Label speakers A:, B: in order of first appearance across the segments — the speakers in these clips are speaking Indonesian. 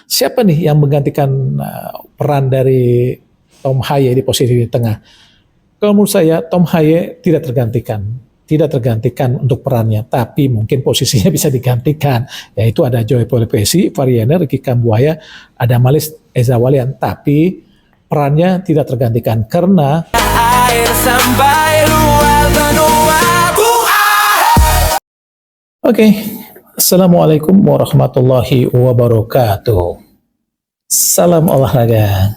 A: Siapa nih yang menggantikan peran dari Tom Haye di posisi di tengah? Kalau menurut saya Tom Haye tidak tergantikan untuk perannya, tapi mungkin posisinya bisa digantikan. Yaitu ada Joey Pelupesi, Varianer, Ricky Kambuaya, ada Malis Eza Walian, tapi perannya tidak tergantikan karena air sampai luar benua. Oke. Assalamualaikum warahmatullahi wabarakatuh. Salam olahraga.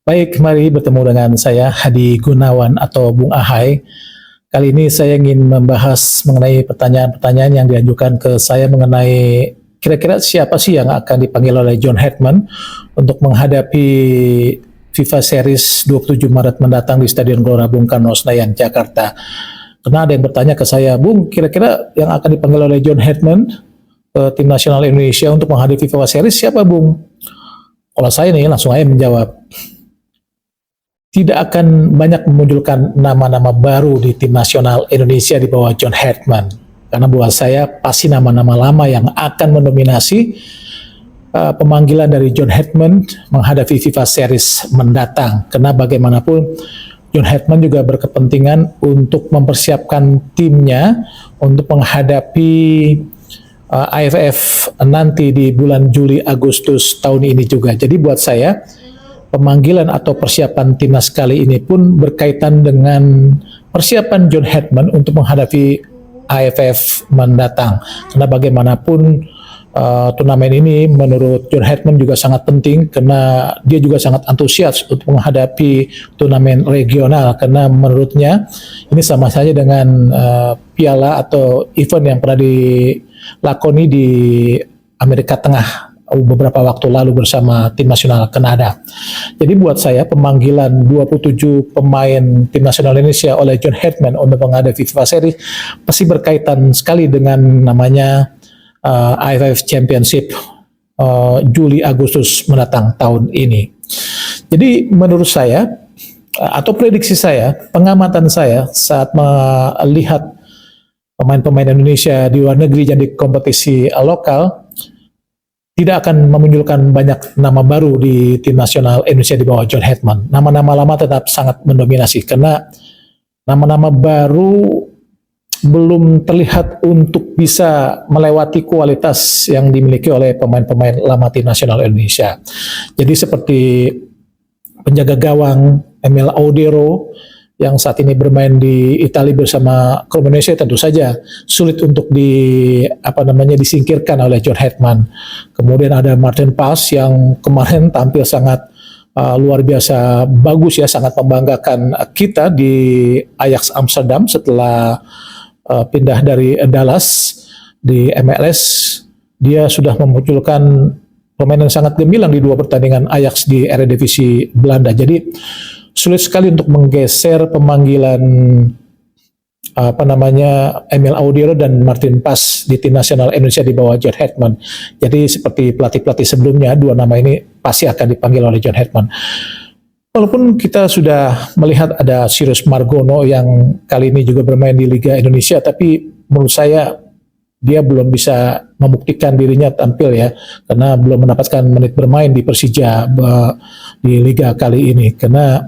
A: Baik, mari bertemu dengan saya Hadi Gunawan atau Bung Ahai. Kali ini saya ingin membahas mengenai pertanyaan-pertanyaan yang diajukan ke saya mengenai kira-kira siapa sih yang akan dipanggil oleh John Headman untuk menghadapi FIFA Series 27 Maret mendatang di Stadion Gelora Bung Karno Senayan, Jakarta. Karena ada yang bertanya ke saya, Bung, kira-kira yang akan dipanggil oleh John Headman tim nasional Indonesia untuk menghadapi FIFA Series siapa, Bung? Kalau saya nih langsung aja menjawab, tidak akan banyak memunculkan nama-nama baru di tim nasional Indonesia di bawah John Headman, karena buat saya pasti nama-nama lama yang akan mendominasi pemanggilan dari John Headman menghadapi FIFA Series mendatang. Karena bagaimanapun John Headman juga berkepentingan untuk mempersiapkan timnya untuk menghadapi AFF nanti di bulan Juli Agustus tahun ini juga. Jadi buat saya pemanggilan atau persiapan timnas kali ini pun berkaitan dengan persiapan John Headman untuk menghadapi AFF mendatang. Karena bagaimanapun turnamen ini menurut John Headman juga sangat penting karena dia juga sangat antusias untuk menghadapi turnamen regional, karena menurutnya ini sama saja dengan piala atau event yang pernah dilakoni di Amerika Tengah beberapa waktu lalu bersama tim nasional Kanada. Jadi buat saya pemanggilan 27 pemain tim nasional Indonesia oleh John Headman untuk menghadapi FIFA Series pasti berkaitan sekali dengan namanya AFF Championship Juli Agustus mendatang tahun ini. Jadi menurut saya atau prediksi saya, pengamatan saya saat melihat pemain-pemain Indonesia di luar negeri jadi kompetisi lokal, tidak akan memunculkan banyak nama baru di tim nasional Indonesia di bawah John Headman. Nama-nama lama tetap sangat mendominasi karena nama-nama baru belum terlihat untuk bisa melewati kualitas yang dimiliki oleh pemain-pemain lama tim nasional Indonesia. Jadi seperti penjaga gawang Emil Audero yang saat ini bermain di Italia bersama klub Indonesia tentu saja sulit untuk disingkirkan oleh John Headman. Kemudian ada Martin Pas yang kemarin tampil sangat luar biasa bagus ya, sangat membanggakan kita di Ajax Amsterdam setelah pindah dari Dallas di MLS. Dia sudah memunculkan pemain yang sangat gemilang di dua pertandingan Ajax di Eredivisie Belanda. Jadi sulit sekali untuk menggeser pemanggilan Emil Audero dan Martin Pas di tim nasional Indonesia di bawah John Headman. Jadi seperti pelatih-pelatih sebelumnya, dua nama ini pasti akan dipanggil oleh John Headman. Walaupun kita sudah melihat ada Sirius Margono yang kali ini juga bermain di Liga Indonesia, tapi menurut saya dia belum bisa membuktikan dirinya tampil ya, karena belum mendapatkan menit bermain di Persija di Liga kali ini, karena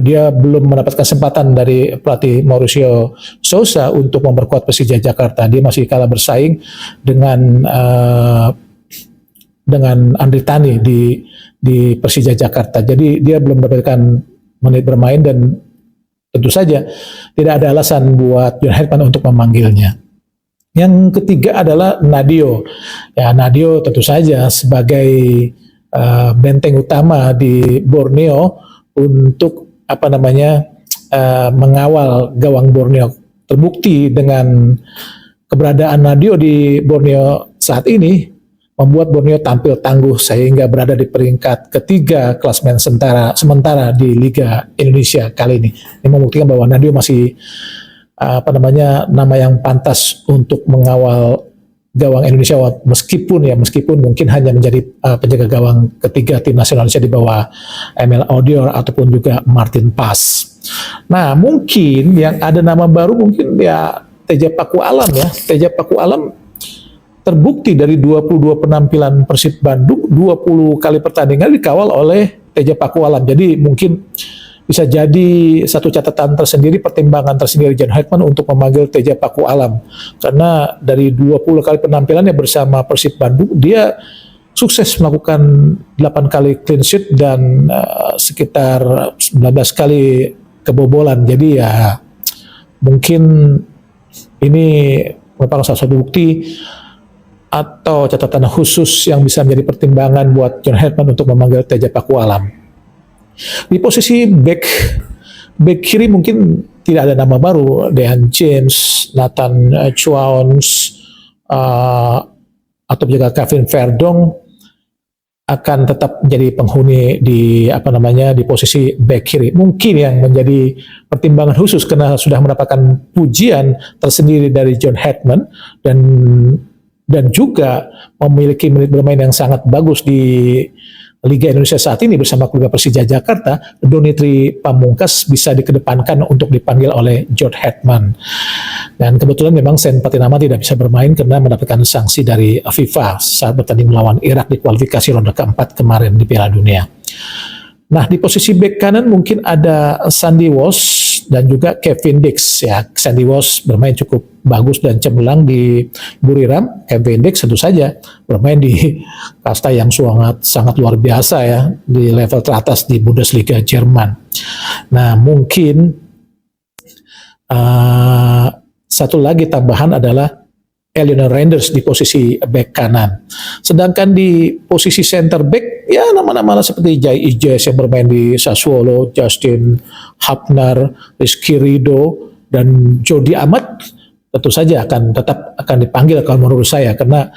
A: dia belum mendapatkan kesempatan dari pelatih Mauricio Sousa untuk memperkuat Persija Jakarta. Dia masih kalah bersaing dengan Andri Tani di Persija Jakarta. Jadi dia belum mendapatkan menit bermain dan tentu saja tidak ada alasan buat John Headman untuk memanggilnya. Yang ketiga adalah Nadio. Ya, Nadio tentu saja sebagai benteng utama di Borneo untuk mengawal gawang Borneo. Terbukti dengan keberadaan Nadio di Borneo saat ini membuat Borneo tampil tangguh sehingga berada di peringkat ketiga klasemen sementara di Liga Indonesia kali ini. Ini membuktikan bahwa Nadio masih nama yang pantas untuk mengawal gawang Indonesia meskipun mungkin hanya menjadi penjaga gawang ketiga tim nasional Indonesia di bawah Emil Audero ataupun juga Martin Pas. Nah, mungkin yang ada nama baru mungkin ya Teja Paku Alam ya. Teja Paku Alam terbukti dari 22 penampilan Persib Bandung, 20 kali pertandingan dikawal oleh Teja Pakualam. Jadi mungkin bisa jadi satu catatan tersendiri, pertimbangan tersendiri John Hetman untuk memanggil Teja Pakualam. Karena dari 20 kali penampilannya bersama Persib Bandung, dia sukses melakukan 8 kali clean sheet dan sekitar 19 kali kebobolan. Jadi ya mungkin ini merupakan salah satu bukti atau catatan khusus yang bisa menjadi pertimbangan buat John Hetman untuk memanggil Teja Pakualam. Di posisi back kiri mungkin tidak ada nama baru, Dean James, Nathan Chuaons, atau juga Kevin Verdong akan tetap menjadi penghuni di di posisi back kiri. Mungkin yang menjadi pertimbangan khusus karena sudah mendapatkan pujian tersendiri dari John Hetman dan juga memiliki menit bermain yang sangat bagus di Liga Indonesia saat ini bersama klub Persija Jakarta, Donitri Pamungkas bisa dikedepankan untuk dipanggil oleh John Hetman. Dan kebetulan memang Sen Patinama tidak bisa bermain karena mendapatkan sanksi dari FIFA saat bertanding melawan Irak di kualifikasi ronde keempat kemarin di Piala Dunia. Nah, di posisi bek kanan mungkin ada Sandy Walsh dan juga Kevin Dix. Ya, Sandy Walsh bermain cukup bagus dan cemerlang di Buriram. Kevin Dix tentu saja bermain di kasta yang sangat luar biasa ya, di level teratas di Bundesliga Jerman. Nah, mungkin satu lagi tambahan adalah Eleanor Reinders di posisi bek kanan. Sedangkan di posisi center back, ya nama-nama seperti Jai Ijes yang bermain di Sassuolo, Justin Hapner, Rizky Ridho, dan Jody Amat tentu saja tetap akan dipanggil kalau menurut saya, karena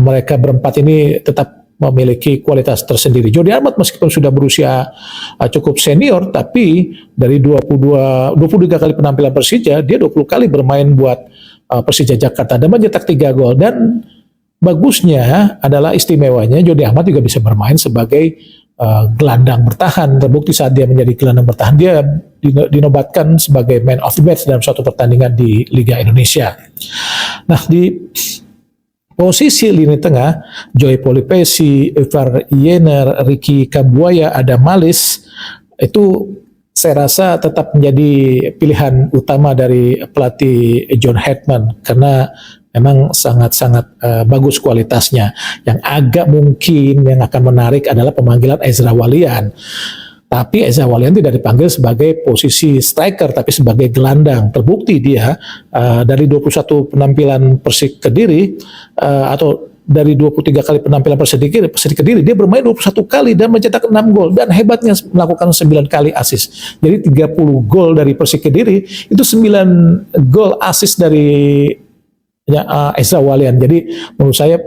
A: mereka berempat ini tetap memiliki kualitas tersendiri. Jody Amat meskipun sudah berusia cukup senior, tapi dari 23 kali penampilan Persija, dia 20 kali bermain buat Persija Jakarta dan mencetak 3 gol. Dan bagusnya adalah istimewanya Jody Amat juga bisa bermain sebagai gelandang bertahan. Terbukti saat dia menjadi gelandang bertahan, dia dinobatkan sebagai man of the match dalam suatu pertandingan di Liga Indonesia. Nah, di posisi lini tengah, Joy Polipesi, Ivar Yener, Ricky Kambuaya, Adam Malis, itu saya rasa tetap menjadi pilihan utama dari pelatih John Hetman karena memang sangat-sangat bagus kualitasnya. Yang agak mungkin yang akan menarik adalah pemanggilan Ezra Walian. Tapi Ezra Walian tidak dipanggil sebagai posisi striker, tapi sebagai gelandang. Terbukti dia dari 21 penampilan Persik Kediri atau dari 23 kali penampilan Persik Kediri, dia bermain 21 kali dan mencetak 6 gol. Dan hebatnya melakukan 9 kali assist. Jadi 30 gol dari Persik Kediri, itu 9 gol assist dari Ezra Walian. Jadi menurut saya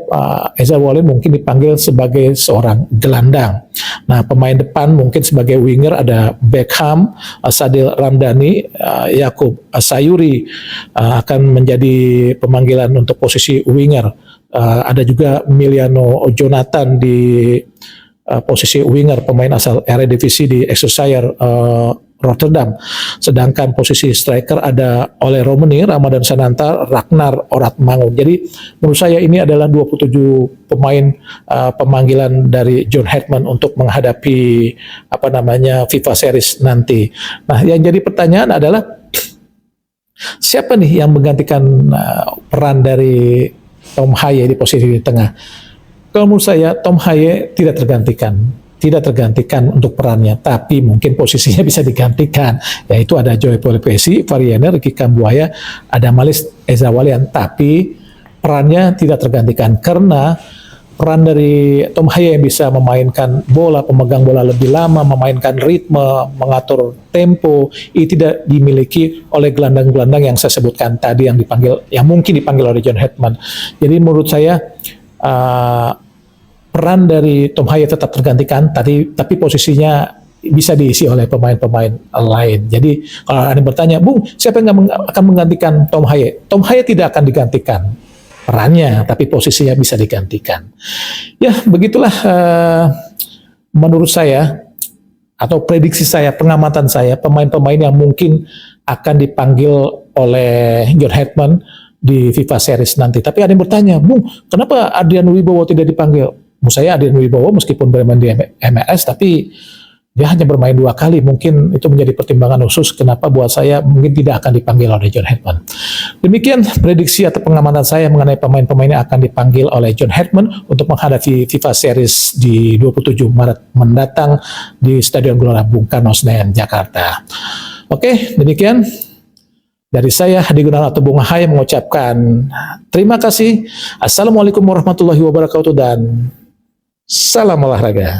A: Ezra Walian mungkin dipanggil sebagai seorang gelandang. Nah, pemain depan mungkin sebagai winger ada Beckham, Sadil Ramdhani, Yakub Sayuri akan menjadi pemanggilan untuk posisi winger. Ada juga Miliano Jonathan di posisi winger, pemain asal Eredivisie di Excelsior Rotterdam. Sedangkan posisi striker ada Ole Romani, Ramadan Sananta, Ragnar Oratmangun. Jadi menurut saya ini adalah 27 pemain pemanggilan dari John Hetman untuk menghadapi FIFA Series nanti. Nah, yang jadi pertanyaan adalah siapa nih yang menggantikan peran dari Tom Haye di posisi di tengah? Kalau menurut saya Tom Haye tidak tergantikan untuk perannya, tapi mungkin posisinya bisa digantikan, yaitu ada Joy Polipesi, Variener, Ricky Kambuaya, ada Malis, Ezra Walian, tapi perannya tidak tergantikan karena peran dari Tom Haye yang bisa memainkan bola, pemegang bola lebih lama, memainkan ritme, mengatur tempo, itu tidak dimiliki oleh gelandang-gelandang yang saya sebutkan tadi yang mungkin dipanggil oleh John Hetman. Jadi menurut saya peran dari Tom Haye tetap tergantikan, tapi posisinya bisa diisi oleh pemain-pemain lain. Jadi kalau Anda bertanya, Bung, siapa yang akan menggantikan Tom Haye? Tom Haye tidak akan digantikan perannya, tapi posisinya bisa digantikan. Ya, begitulah menurut saya, atau prediksi saya, pengamatan saya, pemain-pemain yang mungkin akan dipanggil oleh John Hetman di FIFA Series nanti. Tapi ada yang bertanya, Bung, kenapa Adrian Wibowo tidak dipanggil? Menurut saya Adrian Wibowo meskipun bermain di MLS, tapi dia hanya bermain 2 kali. Mungkin itu menjadi pertimbangan khusus kenapa buat saya mungkin tidak akan dipanggil oleh John Herdman. Demikian prediksi atau pengamatan saya mengenai pemain-pemain yang akan dipanggil oleh John Herdman untuk menghadapi FIFA Series di 27 Maret mendatang di Stadion Gelora Bung Karno, Senayan, Jakarta. Oke, demikian dari saya, Hadi Gunawan atau Bung Hai, mengucapkan terima kasih. Assalamualaikum warahmatullahi wabarakatuh dan salam olahraga.